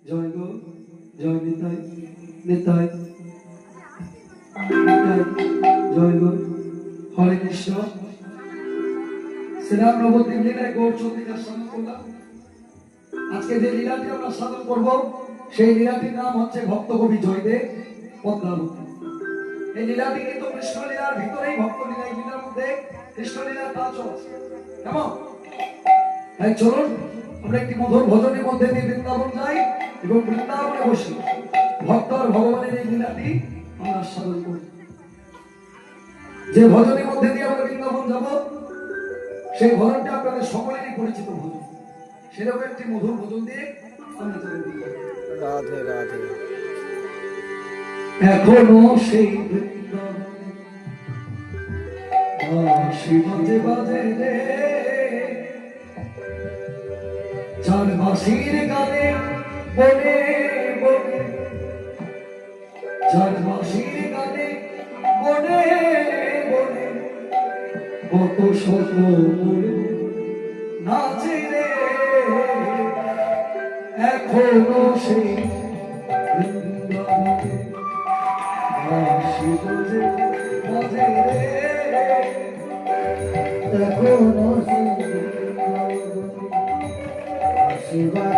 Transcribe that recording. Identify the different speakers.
Speaker 1: জয় গো জয় নিতাই নিতাই নিতাই জয় গো হরে কৃষ্ণ। শ্রীরাম নবদ্বীপ লীলায় গৌরচন্দ্রিকার সাধন করলাম। আজকে যে লীলাটি আমরা সাধন করব সেই লীলাটির নাম হচ্ছে ভক্ত কবি জয়দেব পদ্মাবতী। এই লীলাটি কিন্তু কৃষ্ণ লীলার ভিতরেই ভক্ত লীলা। এই লীলার মধ্যে কৃষ্ণ লীলার কাজও আছে। কেমন? তাই চলুন আমরা একটি মধুর ভজনের মধ্যে দিয়ে বৃন্দাবন যাই এবং বৃন্দাবনে বসি ভক্ত আর ভগবানের এই লীলাটি আমরা সাধন করি। যে ভজনের মধ্যে দিয়ে আমরা বৃন্দাবন যাব সেই ভজনটা আপনাদের সকলেরই পরিচিত ভজন। সেরকম একটি মধুর ভজন দিয়ে আমরা চলে যাব।
Speaker 2: রাধে রাধে।
Speaker 1: এখনো সেই বৃন্দাবনে বাঁশি বাজে বাজে রে, চার বাঁশির গানে বনে বনে, চার বাঁশির গানে বনে বনে কত শত নাচে রে। এখনো সেই বৃন্দাবনে বাঁশি বাজে বাজে রে, এখনো সেই বৃন্দাবনে বাঁশি বাজে